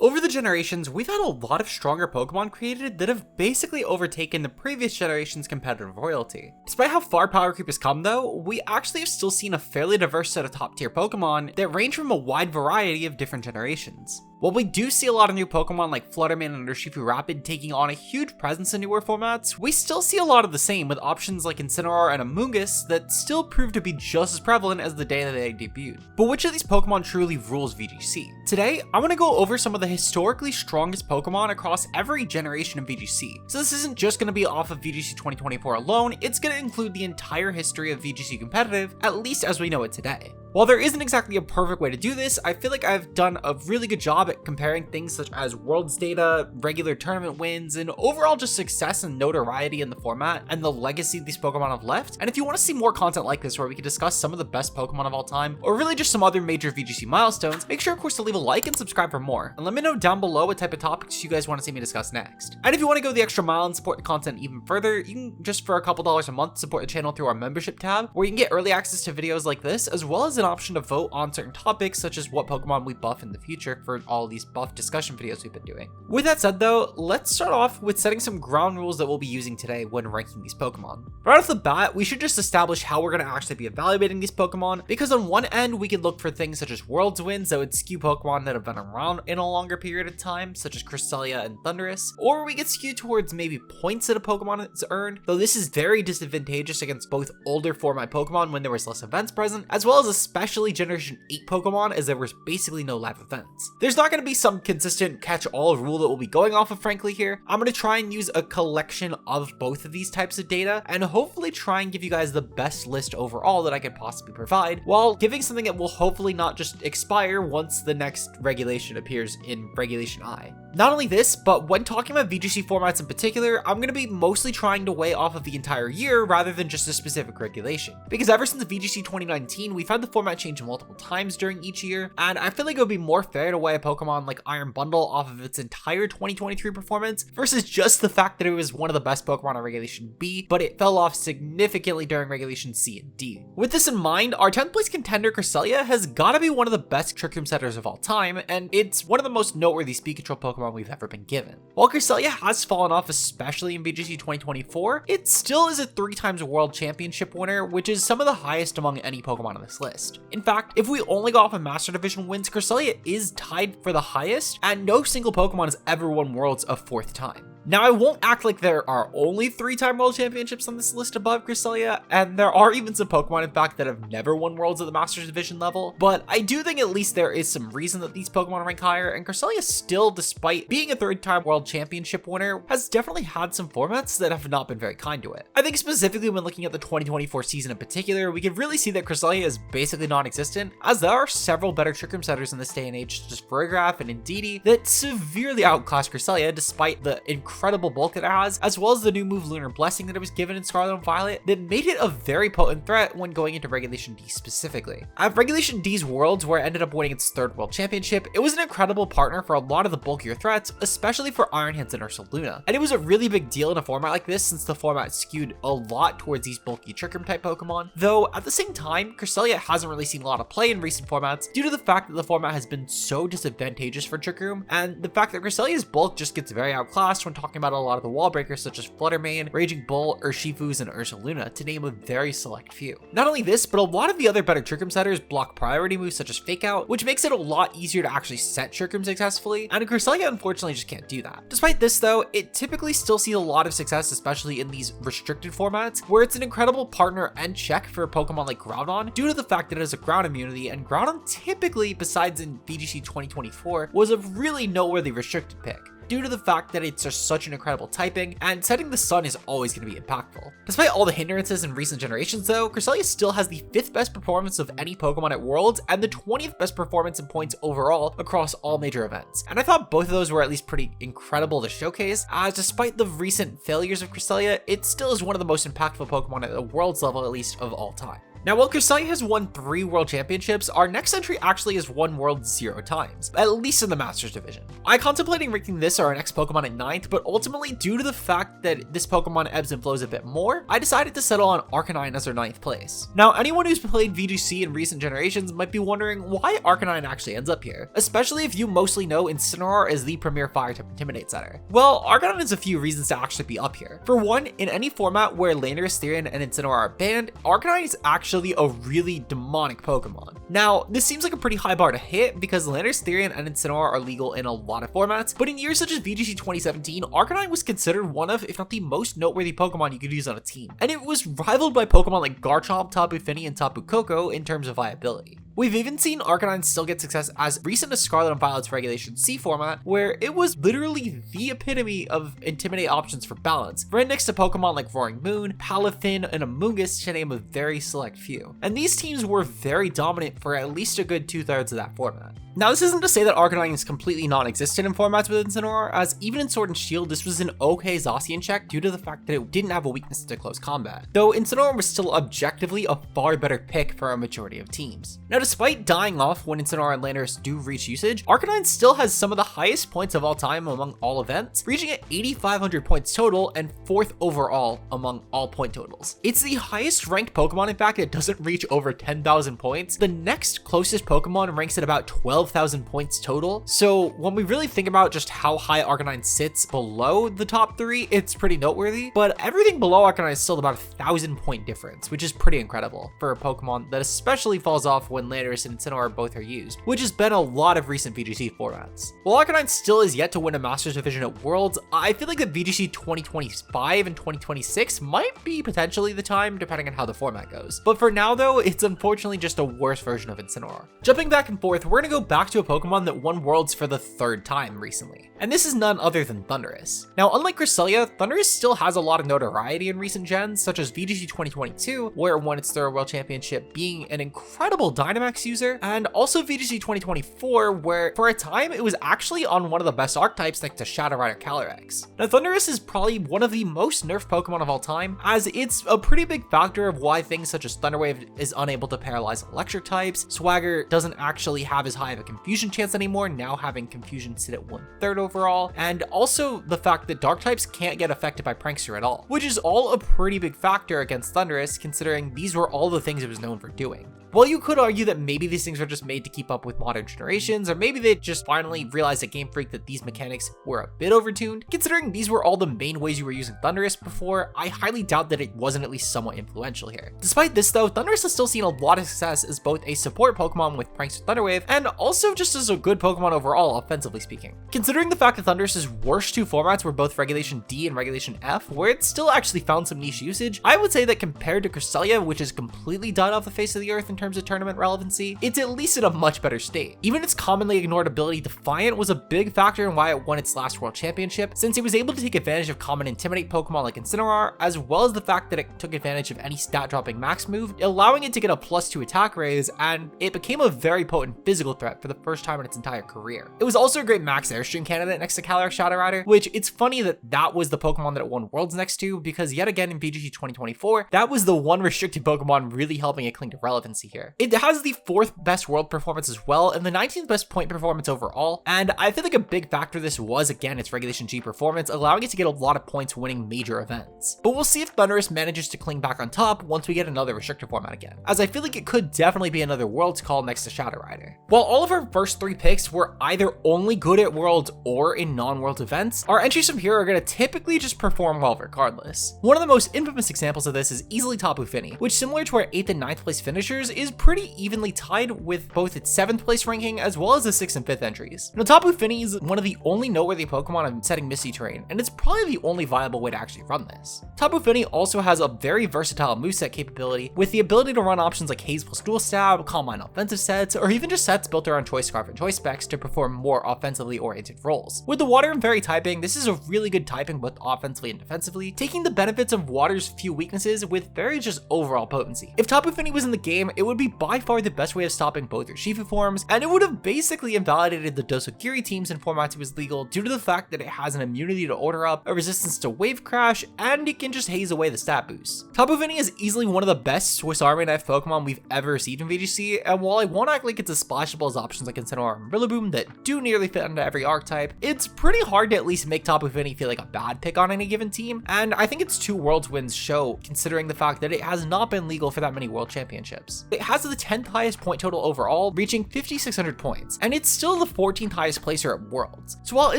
Over the generations, we've had a lot of stronger Pokemon created that have basically overtaken the previous generation's competitive royalty. Despite how far power creep has come though, we actually have still seen a fairly diverse set of top tier Pokemon that range from a wide variety of different generations. While we do see a lot of new Pokemon like Flutterman and Urshifu Rapid taking on a huge presence in newer formats, we still see a lot of the same with options like Incineroar and Amoonguss that still prove to be just as prevalent as the day that they debuted. But which of these Pokemon truly rules VGC? Today, I want to go over some of the historically strongest Pokemon across every generation of VGC. So this isn't just going to be off of VGC 2024 alone, it's going to include the entire history of VGC competitive, at least as we know it today. While there isn't exactly a perfect way to do this, I feel like I've done a really good job at comparing things such as Worlds data, regular tournament wins, and overall just success and notoriety in the format and the legacy these Pokemon have left. And if you want to see more content like this where we can discuss some of the best Pokemon of all time, or really just some other major VGC milestones, make sure of course to leave a like and subscribe for more. And let me know down below what type of topics you guys want to see me discuss next. And if you want to go the extra mile and support the content even further, you can just for a couple dollars a month support the channel through our membership tab, where you can get early access to videos like this, as well as an option to vote on certain topics such as what Pokemon we buff in the future for all these buff discussion videos we've been doing. With that said though, let's start off with setting some ground rules that we'll be using today when ranking these Pokemon. Right off the bat, we should just establish how we're going to actually be evaluating these Pokemon, because on one end we could look for things such as Worlds wins that would skew Pokemon that have been around in a longer period of time, such as Cresselia and Thundurus, or we get skewed towards maybe points that a Pokemon has earned, though this is very disadvantageous against both older format Pokemon when there was less events present, as well as especially Generation 8 Pokemon as there was basically no live events. There's not going to be some consistent catch-all rule that we'll be going off of frankly here. I'm going to try and use a collection of both of these types of data and hopefully try and give you guys the best list overall that I could possibly provide, while giving something that will hopefully not just expire once the next regulation appears in Regulation I. Not only this, but when talking about VGC formats in particular, I'm going to be mostly trying to weigh off of the entire year rather than just a specific regulation. Because ever since VGC 2019, we've had the format change multiple times during each year, and I feel like it would be more fair to weigh a Pokemon like Iron Bundle off of its entire 2023 performance versus just the fact that it was one of the best Pokemon in Regulation B, but it fell off significantly during Regulation C and D. With this in mind, our 10th place contender Cresselia has got to be one of the best Trick Room setters of all time, and it's one of the most noteworthy speed control Pokemon we've ever been given. While Cresselia has fallen off, especially in VGC 2024, it still is a 3-time World Championship winner, which is some of the highest among any Pokemon on this list. In fact, if we only go off of Master Division wins, Cresselia is tied for the highest, and no single Pokemon has ever won Worlds a 4th time. Now, I won't act like there are only 3-time World Championships on this list above Cresselia, and there are even some Pokemon, in fact, that have never won Worlds at the Masters Division level, but I do think at least there is some reason that these Pokemon rank higher, and Cresselia still, despite being a 3rd-time World Championship winner, has definitely had some formats that have not been very kind to it. I think specifically when looking at the 2024 season in particular, we can really see that Cresselia is basically non-existent, as there are several better Trick Room setters in this day and age, such as Farigiraf and Indeedee, that severely outclass Cresselia despite the incredible bulk it has, as well as the new move Lunar Blessing that it was given in Scarlet and Violet that made it a very potent threat when going into Regulation D specifically. At Regulation D's Worlds, where it ended up winning its 3rd World Championship, it was an incredible partner for a lot of the bulkier threats, especially for Iron Hands and Ursaluna. And it was a really big deal in a format like this since the format skewed a lot towards these bulky Trick Room type Pokemon, though at the same time, Cresselia hasn't really seen a lot of play in recent formats due to the fact that the format has been so disadvantageous for Trick Room, and the fact that Cresselia's bulk just gets very outclassed when talking about a lot of the wall breakers such as Fluttermane, Raging Bull, Urshifus, and Ursaluna, to name a very select few. Not only this, but a lot of the other better Trick Room setters block priority moves such as Fake Out, which makes it a lot easier to actually set Trick Room successfully, and Cresselia unfortunately just can't do that. Despite this though, it typically still sees a lot of success, especially in these restricted formats, where it's an incredible partner and check for a Pokemon like Groudon, due to the fact that it has a ground immunity, and Groudon typically, besides in VGC 2024, was a really noteworthy restricted pick, due to the fact that it's just such an incredible typing, and setting the sun is always going to be impactful. Despite all the hindrances in recent generations though, Cresselia still has the 5th best performance of any Pokemon at Worlds, and the 20th best performance in points overall across all major events. And I thought both of those were at least pretty incredible to showcase, as despite the recent failures of Cresselia, it still is one of the most impactful Pokemon at the Worlds level, at least of all time. Now, while Cresselia has won 3 World Championships, our next entry actually has won Worlds 0 times, at least in the Masters division. I contemplating ranking this or our next Pokemon at 9th, but ultimately, due to the fact that this Pokemon ebbs and flows a bit more, I decided to settle on Arcanine as our 9th place. Now, anyone who's played VGC in recent generations might be wondering why Arcanine actually ends up here, especially if you mostly know Incineroar as the premier fire-type Intimidate setter. Well, Arcanine has a few reasons to actually be up here. For one, in any format where Landorus, Therian, and Incineroar are banned, Arcanine is actually a really demonic Pokemon. Now, this seems like a pretty high bar to hit because Landorus, Therian, and Incineroar are legal in a lot of formats, but in years such as VGC 2017, Arcanine was considered one of, if not the most noteworthy Pokemon you could use on a team, and it was rivaled by Pokemon like Garchomp, Tapu Fini, and Tapu Koko in terms of viability. We've even seen Arcanine still get success as recent as Scarlet and Violet's Regulation C format, where it was literally the epitome of Intimidate options for balance, right next to Pokemon like Roaring Moon, Palafin, and Amoonguss to name a very select few. And these teams were very dominant for at least a good 2/3 of that format. Now, this isn't to say that Arcanine is completely non-existent in formats with Incineroar, as even in Sword and Shield, this was an okay Zacian check due to the fact that it didn't have a weakness to close combat, though Incineroar was still objectively a far better pick for a majority of teams. Now, despite dying off when Incineroar and Landorus do reach usage, Arcanine still has some of the highest points of all time among all events, reaching at 8,500 points total and 4th overall among all point totals. It's the highest ranked Pokemon, in fact, that doesn't reach over 10,000 points. The next closest Pokemon ranks at about 12,000 points total, so when we really think about just how high Arcanine sits below the top 3, it's pretty noteworthy, but everything below Arcanine is still about 1,000 point difference, which is pretty incredible for a Pokemon that especially falls off when Landorus and Incineroar both are used, which has been a lot of recent VGC formats. While Arcanine still is yet to win a Masters division at Worlds, I feel like the VGC 2025 and 2026 might be potentially the time, depending on how the format goes. But for now though, it's unfortunately just a worse version of Incineroar. Jumping back and forth, we're gonna go back to a Pokemon that won Worlds for the 3rd time recently, and this is none other than Thundurus. Now, unlike Cresselia, Thundurus still has a lot of notoriety in recent gens, such as VGC 2022, where it won its 3rd World Championship being an incredible Dynamax user, and also VGC 2024, where for a time it was actually on one of the best archetypes next to Shadow Rider Calyrex. Now, Thundurus is probably one of the most nerfed Pokemon of all time, as it's a pretty big factor of why things such as Thunderwave is unable to paralyze electric types, Swagger doesn't actually have as high of a Confusion chance anymore, now having Confusion sit at 1/3 overall, and also the fact that Dark types can't get affected by Prankster at all, which is all a pretty big factor against Thundurus, considering these were all the things it was known for doing. While you could argue that maybe these things are just made to keep up with modern generations, or maybe they just finally realized at Game Freak that these mechanics were a bit overtuned, considering these were all the main ways you were using Thundurus before, I highly doubt that it wasn't at least somewhat influential here. Despite this though, Thundurus has still seen a lot of success as both a support Pokemon with Prankster Thunderwave, and also just as a good Pokemon overall, offensively speaking. Considering the fact that Thundurus' worst 2 formats were both Regulation D and Regulation F, where it still actually found some niche usage, I would say that compared to Cresselia, which has completely died off the face of the earth in terms of tournament relevancy, it's at least in a much better state. Even its commonly ignored ability Defiant was a big factor in why it won its last World Championship, since it was able to take advantage of common Intimidate Pokemon like Incineroar, as well as the fact that it took advantage of any stat dropping max move, allowing it to get a +2 attack raise, and it became a very potent physical threat for the first time in its entire career. It was also a great max Airstream candidate next to Calyrex Shadow Rider, which it's funny that that was the Pokemon that it won Worlds next to, because yet again in VGC 2024, that was the one restricted Pokemon really helping it cling to relevancy here. It has the 4th best world performance as well, and the 19th best point performance overall, and I feel like a big factor of this was again its Regulation G performance, allowing it to get a lot of points winning major events. But we'll see if Thundurus manages to cling back on top once we get another restricted format again, as I feel like it could definitely be another Worlds call next to Shadow Rider. While all of our first 3 picks were either only good at Worlds or in non-World events, our entries from here are going to typically just perform well regardless. One of the most infamous examples of this is easily Tapu Fini, which similar to our 8th and 9th place finishers is pretty evenly tied with both its 7th place ranking as well as the 6th and 5th entries. Now, Tapu Fini is one of the only noteworthy Pokemon on setting Misty Terrain, and it's probably the only viable way to actually run this. Tapu Fini also has a very versatile moveset capability, with the ability to run options like Haze plus Dual Stab, Calm Mind offensive sets, or even just sets built around Choice Scarf and Choice Specs to perform more offensively oriented roles. With the Water and Fairy typing, this is a really good typing both offensively and defensively, taking the benefits of Water's few weaknesses with very just overall potency. If Tapu Fini was in the game, it would be by far the best way of stopping both Urshifu forms, and it would have basically invalidated the Dosokiri teams in formats it was legal due to the fact that it has an immunity to Order Up, a resistance to Wave Crash, and it can just haze away the stat boost. Tapu Fini is easily one of the best Swiss Army knife Pokemon we've ever received in VGC, and while I won't act like it's as splashable as options like Incineroar and Rillaboom that do nearly fit into every archetype, it's pretty hard to at least make Tapu Fini feel like a bad pick on any given team, and I think its 2 Worlds wins show, considering the fact that it has not been legal for that many World Championships. It has the 10th highest point total overall, reaching 5,600 points, and it's still the 14th highest placer at Worlds. So while it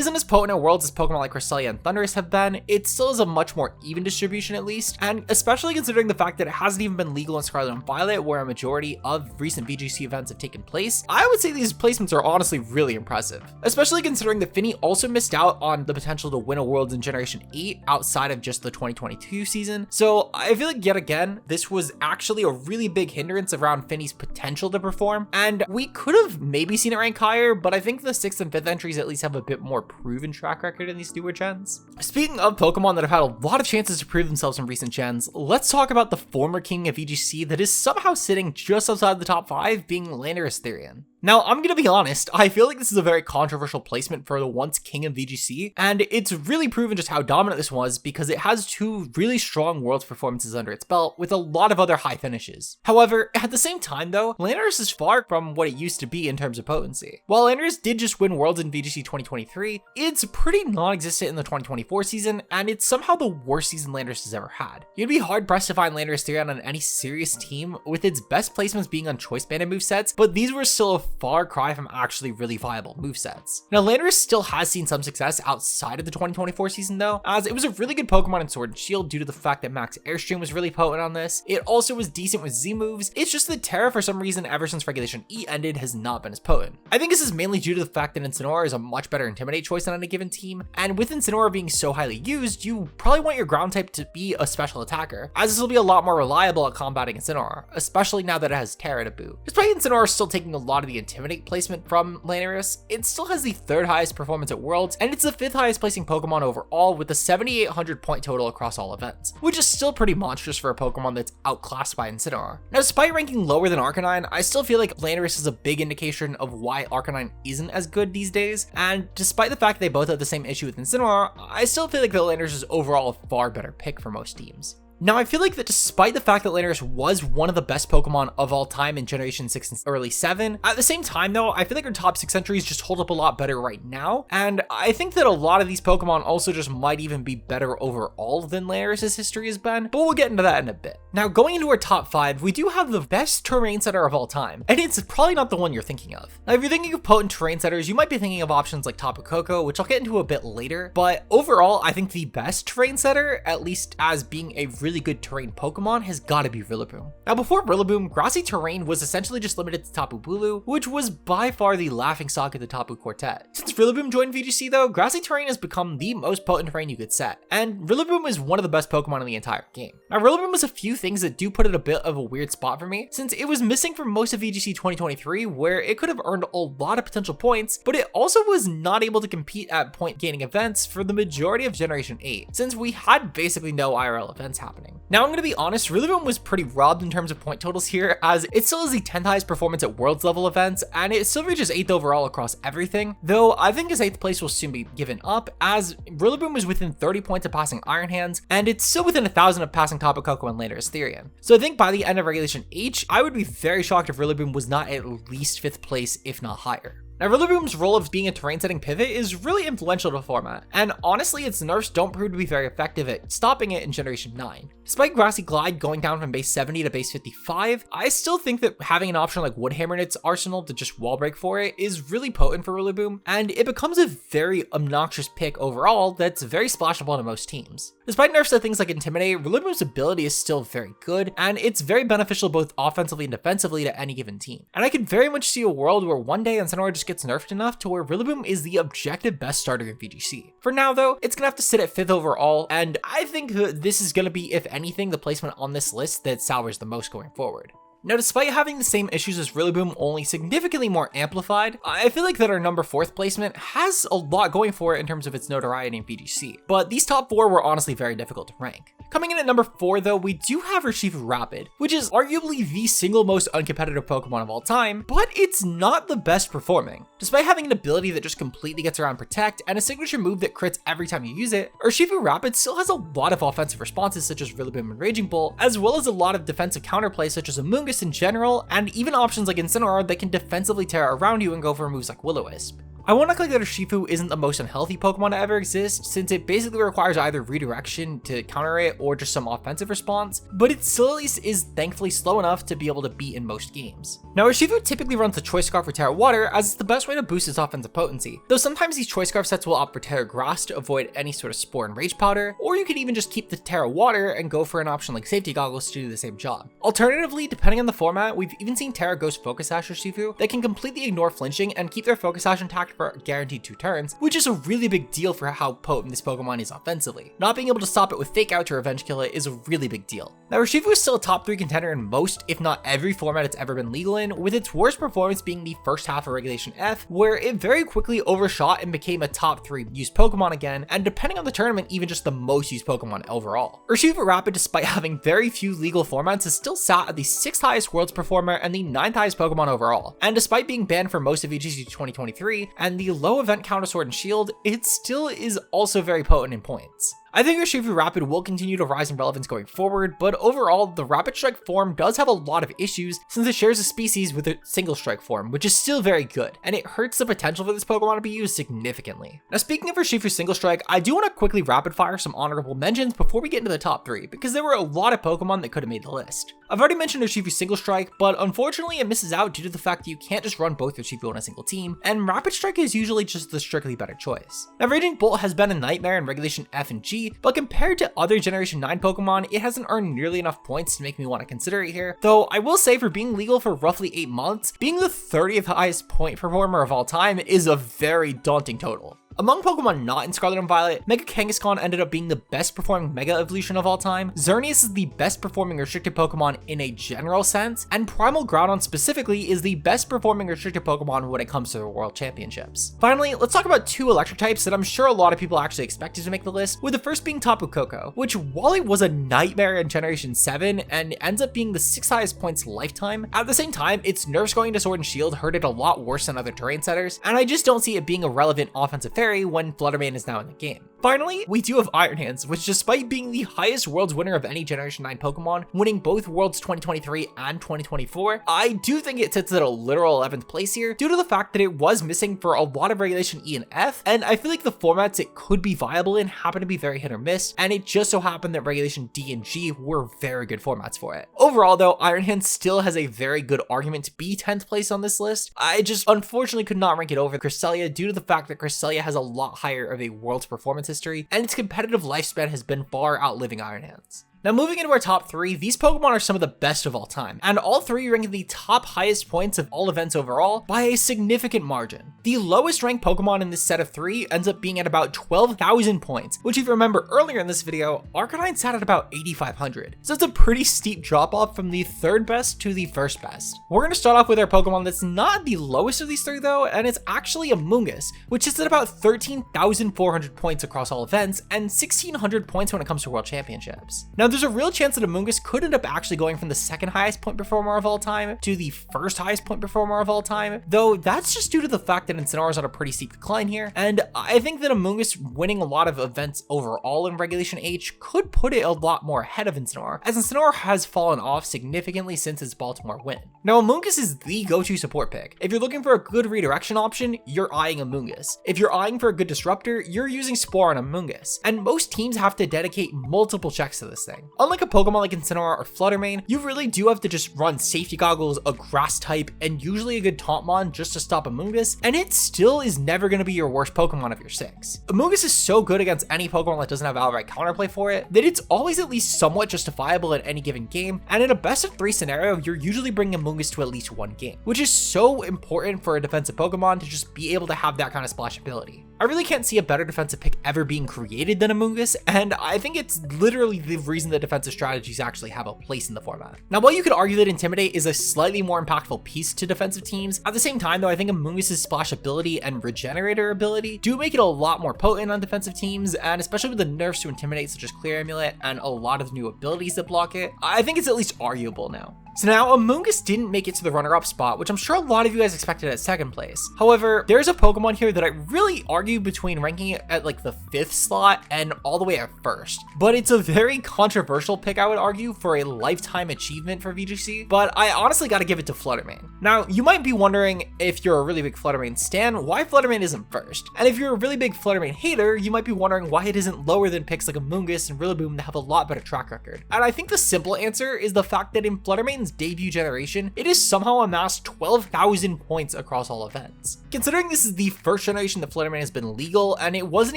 isn't as potent at Worlds as Pokemon like Cresselia and Thundurus have been, it still is a much more even distribution at least, and especially considering the fact that it hasn't even been legal in Scarlet and Violet, where a majority of recent VGC events have taken place, I would say these placements are honestly really impressive, especially considering that Fini also missed out on the potential to win a Worlds in Generation 8 outside of just the 2022 season. So I feel like yet again, this was actually a really big hindrance around Fini's potential to perform, and we could have maybe seen it rank higher, but I think the 6th and 5th entries at least have a bit more proven track record in these newer gens. Speaking of Pokemon that have had a lot of chances to prove themselves in recent gens, let's talk about the former king of VGC that is somehow sitting just outside the top 5, being Landorus Therian. Now, I'm gonna be honest, I feel like this is a very controversial placement for the once king of VGC, and it's really proven just how dominant this was because it has 2 really strong Worlds performances under its belt with a lot of other high finishes. However, at the same time though, Landorus is far from what it used to be in terms of potency. While Landorus did just win Worlds in VGC 2023, it's pretty non-existent in the 2024 season, and it's somehow the worst season Landorus has ever had. You'd be hard-pressed to find Landorus Therian on any serious team, with its best placements being on choice banded movesets, but these were still a far cry from actually really viable movesets. Now, Landorus still has seen some success outside of the 2024 season though, as it was a really good Pokemon in Sword and Shield due to the fact that Max Airstream was really potent on this. It also was decent with Z moves. It's just that Terra, for some reason, ever since Regulation E ended, has not been as potent. I think this is mainly due to the fact that Incineroar is a much better Intimidate choice on any given team, and with Incineroar being so highly used, you probably want your ground type to be a special attacker, as this will be a lot more reliable at combating Incineroar, especially now that it has Terra to boot. Despite Incineroar still taking a lot of the Intimidate placement from Landorus, it still has the 3rd highest performance at Worlds, and it's the 5th highest placing Pokemon overall with a 7,800 point total across all events, which is still pretty monstrous for a Pokemon that's outclassed by Incineroar. Now, despite ranking lower than Arcanine, I still feel like Landorus is a big indication of why Arcanine isn't as good these days, and despite the fact they both have the same issue with Incineroar, I still feel like that Landorus is overall a far better pick for most teams. Now, I feel like that despite the fact that Landorus was one of the best Pokemon of all time in Generation 6 and early 7, at the same time though, I feel like our top 6 entries just hold up a lot better right now, and I think that a lot of these Pokemon also just might even be better overall than Landorus' history has been, but we'll get into that in a bit. Now, going into our top 5, we do have the best terrain setter of all time, and it's probably not the one you're thinking of. Now, if you're thinking of potent terrain setters, you might be thinking of options like Tapu Koko, which I'll get into a bit later, but overall, I think the best terrain setter, at least as being a really good terrain Pokemon, has got to be Rillaboom. Now, before Rillaboom, grassy terrain was essentially just limited to Tapu Bulu, which was by far the laughingstock of the Tapu Quartet. Since Rillaboom joined VGC though, grassy terrain has become the most potent terrain you could set, and Rillaboom is one of the best Pokemon in the entire game. Now, Rillaboom has a few things that do put it a bit of a weird spot for me, since it was missing for most of VGC 2023, where it could have earned a lot of potential points, but it also was not able to compete at point gaining events for the majority of Generation 8, since we had basically no IRL events happening. Now, I'm gonna be honest, Rillaboom was pretty robbed in terms of point totals here, as it still has the 10th highest performance at Worlds level events, and it still reaches 8th overall across everything, though I think his 8th place will soon be given up, as Rillaboom is within 30 points of passing Iron Hands, and it's still within 1,000 of passing Tapu Koko and Landorus Therian. So I think by the end of Regulation H, I would be very shocked if Rillaboom was not at least 5th place, if not higher. Now, Rillaboom's role of being a terrain-setting pivot is really influential to the format, and honestly, its nerfs don't prove to be very effective at stopping it in Generation 9. Despite Grassy Glide going down from base 70 to base 55, I still think that having an option like Woodhammer in its arsenal to just wall break for it is really potent for Rillaboom, and it becomes a very obnoxious pick overall that's very splashable to most teams. Despite nerfs to things like Intimidate, Rillaboom's ability is still very good, and it's very beneficial both offensively and defensively to any given team. And I could very much see a world where one day Incineroar just gets nerfed enough to where Rillaboom is the objective best starter in VGC. For now though, it's gonna have to sit at 5th overall, and I think that this is gonna be, if anything, the placement on this list that sours the most going forward. Now, despite having the same issues as Rillaboom, only significantly more amplified, I feel like that our number 4th placement has a lot going for it in terms of its notoriety in VGC, but these top 4 were honestly very difficult to rank. Coming in at number 4 though, we do have Urshifu Rapid, which is arguably the single most uncompetitive Pokemon of all time, but it's not the best performing. Despite having an ability that just completely gets around Protect and a signature move that crits every time you use it, Urshifu Rapid still has a lot of offensive responses such as Rillaboom and Raging Bolt, as well as a lot of defensive counterplay such as Amoonguss in general, and even options like Incineroar that can defensively tear around you and go for moves like Will-O-Wisp. I won't act like that Urshifu isn't the most unhealthy Pokemon to ever exist, since it basically requires either redirection to counter it or just some offensive response, but it still at least is thankfully slow enough to be able to beat in most games. Now, Urshifu typically runs the Choice Scarf for Terra Water, as it's the best way to boost its offensive potency, though sometimes these Choice Scarf sets will opt for Terra Grass to avoid any sort of Spore and Rage Powder, or you could even just keep the Terra Water and go for an option like Safety Goggles to do the same job. Alternatively, depending on the format, we've even seen Terra Ghost Focus Sash Urshifu that can completely ignore flinching and keep their Focus Sash intact for guaranteed 2 turns, which is a really big deal for how potent this Pokemon is offensively. Not being able to stop it with Fake Out to revenge kill it is a really big deal. Now, Urshifu is still a top 3 contender in most, if not every format it's ever been legal in, with its worst performance being the first half of Regulation F, where it very quickly overshot and became a top 3 used Pokemon again, and depending on the tournament, even just the most used Pokemon overall. Urshifu Rapid, despite having very few legal formats, is still sat at the 6th highest Worlds performer and the 9th highest Pokemon overall. And despite being banned for most of VGC 2023 and the low event count of Sword and Shield, it still is also very potent in points. I think Urshifu Rapid will continue to rise in relevance going forward, but overall, the Rapid Strike form does have a lot of issues since it shares a species with a Single Strike form, which is still very good, and it hurts the potential for this Pokemon to be used significantly. Now, speaking of Urshifu Single Strike, I do want to quickly rapid fire some honorable mentions before we get into the top 3, because there were a lot of Pokemon that could have made the list. I've already mentioned Urshifu Single Strike, but unfortunately it misses out due to the fact that you can't just run both Urshifu on a single team, and Rapid Strike is usually just the strictly better choice. Now, Raging Bolt has been a nightmare in Regulation F and G, but compared to other Generation 9 Pokemon, it hasn't earned nearly enough points to make me want to consider it here, though I will say for being legal for roughly 8 months, being the 30th highest point performer of all time is a very daunting total. Among Pokemon not in Scarlet and Violet, Mega Kangaskhan ended up being the best performing Mega Evolution of all time, Xerneas is the best performing restricted Pokemon in a general sense, and Primal Groudon specifically is the best performing restricted Pokemon when it comes to the World Championships. Finally, let's talk about 2 electric types that I'm sure a lot of people actually expected to make the list, with the first being Tapu Koko, which while it was a nightmare in Generation 7 and ends up being the 6th highest points lifetime, at the same time, its nerfs going to Sword and Shield hurt it a lot worse than other terrain setters, and I just don't see it being a relevant offensive fairy when Fluttermane is now in the game. Finally, we do have Iron Hands, which despite being the highest Worlds winner of any Generation 9 Pokemon, winning both Worlds 2023 and 2024, I do think it sits at a literal 11th place here due to the fact that it was missing for a lot of Regulation E and F, and I feel like the formats it could be viable in happen to be very hit or miss, and it just so happened that Regulation D and G were very good formats for it. Overall though, Iron Hands still has a very good argument to be 10th place on this list. I just unfortunately could not rank it over Cresselia due to the fact that Cresselia has a lot higher of a World's performance history, and its competitive lifespan has been far outliving Iron Hands. Now moving into our top 3, these Pokemon are some of the best of all time, and all 3 rank in the top highest points of all events overall by a significant margin. The lowest ranked Pokemon in this set of 3 ends up being at about 12,000 points, which if you remember earlier in this video, Arcanine sat at about 8,500. So it's a pretty steep drop off from the 3rd best to the 1st best. We're going to start off with our Pokemon that's not the lowest of these 3 though, and it's actually Amoonguss, which is at about 13,400 points across all events and 1,600 points when it comes to World Championships. Now there's a real chance that Amoonguss could end up actually going from the 2nd highest point performer of all time to the 1st highest point performer of all time, though that's just due to the fact that Incineroar is on a pretty steep decline here, and I think that Amoonguss winning a lot of events overall in Regulation H could put it a lot more ahead of Incineroar, as Incineroar has fallen off significantly since its Baltimore win. Now Amoonguss is the go-to support pick. If you're looking for a good redirection option, you're eyeing Amoonguss. If you're eyeing for a good disruptor, you're using Spore on Amoonguss, and most teams have to dedicate multiple checks to this thing. Unlike a Pokemon like Incineroar or Fluttermane, you really do have to just run Safety Goggles, a Grass type, and usually a good Tauntmon just to stop Amoonguss, and it still is never going to be your worst Pokemon of your 6. Amoonguss is so good against any Pokemon that doesn't have outright counterplay for it that it's always at least somewhat justifiable in any given game, and in a best of 3 scenario, you're usually bringing Amoonguss to at least 1 game, which is so important for a defensive Pokemon to just be able to have that kind of splash ability. I really can't see a better defensive pick ever being created than Amoonguss, and I think it's literally the reason that defensive strategies actually have a place in the format. Now, while you could argue that Intimidate is a slightly more impactful piece to defensive teams, at the same time though, I think Amoonguss' splash ability and regenerator ability do make it a lot more potent on defensive teams, and especially with the nerfs to Intimidate such as Clear Amulet and a lot of new abilities that block it, I think it's at least arguable now. So now, Amoonguss didn't make it to the runner-up spot, which I'm sure a lot of you guys expected at second place. However, there's a Pokemon here that I really argue between ranking it at like the 5th slot and all the way at 1st. But it's a very controversial pick, I would argue, for a lifetime achievement for VGC, but I honestly gotta give it to Fluttermane. Now, you might be wondering, if you're a really big Fluttermane stan, why Fluttermane isn't first? And if you're a really big Fluttermane hater, you might be wondering why it isn't lower than picks like Amoonguss and Rillaboom that have a lot better track record. And I think the simple answer is the fact that in Fluttermane's debut generation, it has somehow amassed 12,000 points across all events. Considering this is the first generation that Fluttermane has been legal, and it wasn't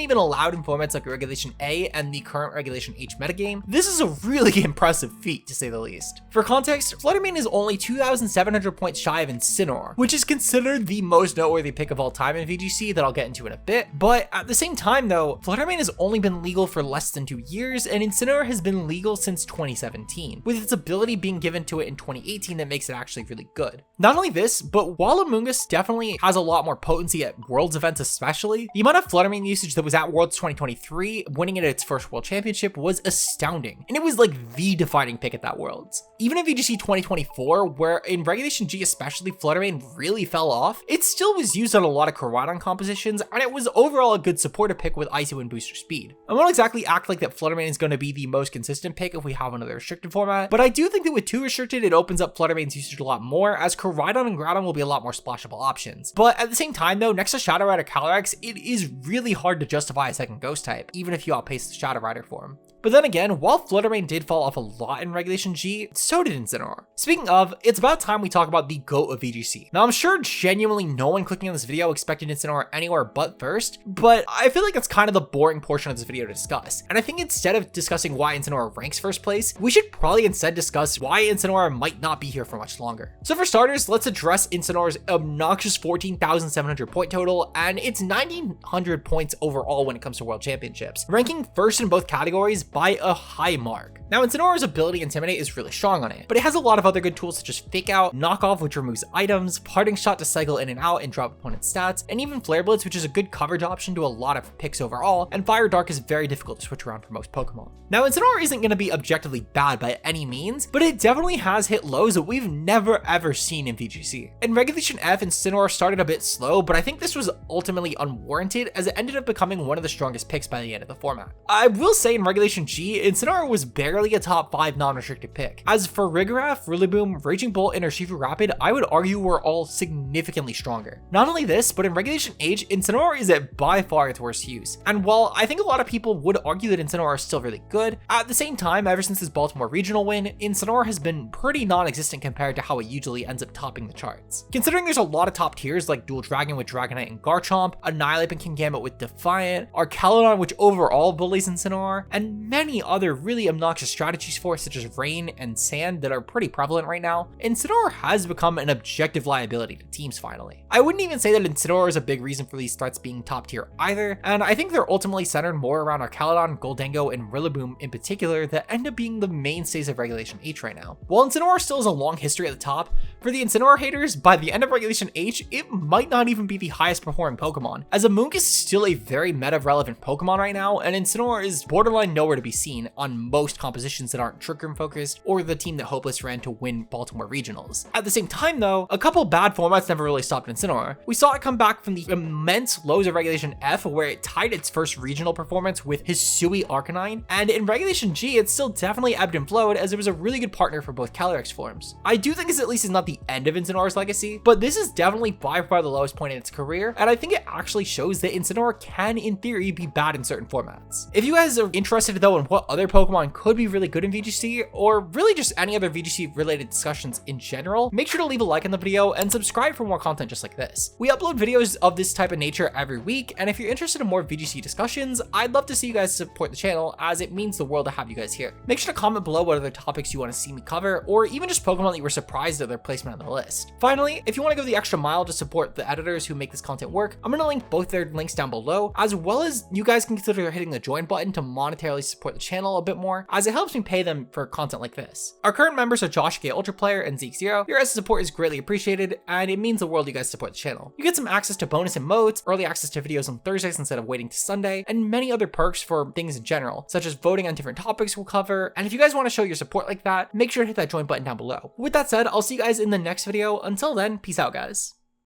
even allowed in formats like Regulation A and the current Regulation H metagame, this is a really impressive feat to say the least. For context, Fluttermane is only 2,700 points shy of Incineroar, which is considered the most noteworthy pick of all time in VGC that I'll get into in a bit, but at the same time though, Fluttermane has only been legal for less than 2 years, and Incineroar has been legal since 2017, with its ability being given to it in 2018 that makes it actually really good. Not only this, but while Amoonguss definitely has a lot more potency at Worlds events especially, the amount of Fluttermane usage that was at Worlds 2023, winning it at its first World Championship, was astounding, and it was like the defining pick at that Worlds. Even in VGC 2024, where in Regulation G especially Fluttermane really fell off, it still was used on a lot of Koraidon compositions, and it was overall a good supportive pick with Icy Wind booster speed. I won't exactly act like that Fluttermane is going to be the most consistent pick if we have another restricted format, but I do think that with 2 restricted, it opens up Fluttermane's usage a lot more, as Koraidon and Groudon will be a lot more splashable options. But at the same time though, next to Shadow Rider Calyrex, it is really hard to justify a second Ghost type, even if you outpace the Shadow Rider form. But then again, while Fluttermane did fall off a lot in Regulation G, so did Incineroar. Speaking of, it's about time we talk about the GOAT of VGC. Now I'm sure genuinely no one clicking on this video expected Incineroar anywhere but first, but I feel like it's kind of the boring portion of this video to discuss. And I think instead of discussing why Incineroar ranks first place, we should probably instead discuss why Incineroar might not be here for much longer. So for starters, let's address Incineroar's obnoxious 14,700 point total and its 1,900 points overall when it comes to World Championships, ranking first in both categories by a high mark. Now, Incineroar's ability Intimidate is really strong on it, but it has a lot of other good tools such as Fake Out, Knock Off, which removes items, Parting Shot to cycle in and out and drop opponent's stats, and even Flare Blitz, which is a good coverage option to a lot of picks overall, and Fire Dark is very difficult to switch around for most Pokemon. Now, Incineroar isn't going to be objectively bad by any means, but it definitely has hit lows that we've never ever seen in VGC. In Regulation F, Incineroar started a bit slow, but I think this was ultimately unwarranted as it ended up becoming one of the strongest picks by the end of the format. I will say in Regulation G, Incineroar was barely a top 5 non-restricted pick. As for Rigorath, Rillaboom, Raging Bolt, and Urshifu Rapid, I would argue were all significantly stronger. Not only this, but in Regulation H, Incineroar is at by far its worst use. And while I think a lot of people would argue that Incineroar is still really good, at the same time, ever since his Baltimore regional win, Incineroar has been pretty non-existent compared to how it usually ends up topping the charts. Considering there's a lot of top tiers like Dual Dragon with Dragonite and Garchomp, Annihilate and Kingambit with Defiant, Archaludon which overall bullies Incineroar, and many other really obnoxious strategies for it, such as Rain and Sand that are pretty prevalent right now, Incineroar has become an objective liability to teams finally. I wouldn't even say that Incineroar is a big reason for these threats being top tier either, and I think they're ultimately centered more around Archaludon, Goldengo, and Rillaboom in particular that end up being the mainstays of Regulation H right now. While Incineroar still has a long history at the top, for the Incineroar haters, by the end of Regulation H, it might not even be the highest performing Pokemon, as Amoonguss is still a very meta-relevant Pokemon right now, and Incineroar is borderline nowhere to be seen on most compositions that aren't Trick Room focused or the team that Hopeless ran to win Baltimore regionals. At the same time though, a couple bad formats never really stopped Incineroar. We saw it come back from the immense lows of Regulation F where it tied its first regional performance with Hisui Arcanine, and in Regulation G it still definitely ebbed and flowed as it was a really good partner for both Calyrex forms. I do think this at least is not the end of Incineroar's legacy, but this is definitely by far the lowest point in its career, and I think it actually shows that Incineroar can in theory be bad in certain formats. If you guys are interested in though on what other Pokemon could be really good in VGC, or really just any other VGC related discussions in general, make sure to leave a like on the video and subscribe for more content just like this. We upload videos of this type of nature every week, and if you're interested in more VGC discussions, I'd love to see you guys support the channel, as it means the world to have you guys here. Make sure to comment below what other topics you want to see me cover, or even just Pokemon that you were surprised at their placement on the list. Finally, if you want to go the extra mile to support the editors who make this content work, I'm going to link both their links down below, as well as you guys can consider hitting the join button to monetarily support the channel a bit more, as it helps me pay them for content like this. Our current members are Josh K Ultra Player and Zeke Zero. Your guys' support is greatly appreciated, and it means the world you guys support the channel. You get some access to bonus emotes, early access to videos on Thursdays instead of waiting to Sunday, and many other perks for things in general, such as voting on different topics we'll cover. And if you guys want to show your support like that, make sure to hit that join button down below. With that said, I'll see you guys in the next video. Until then, peace out, guys.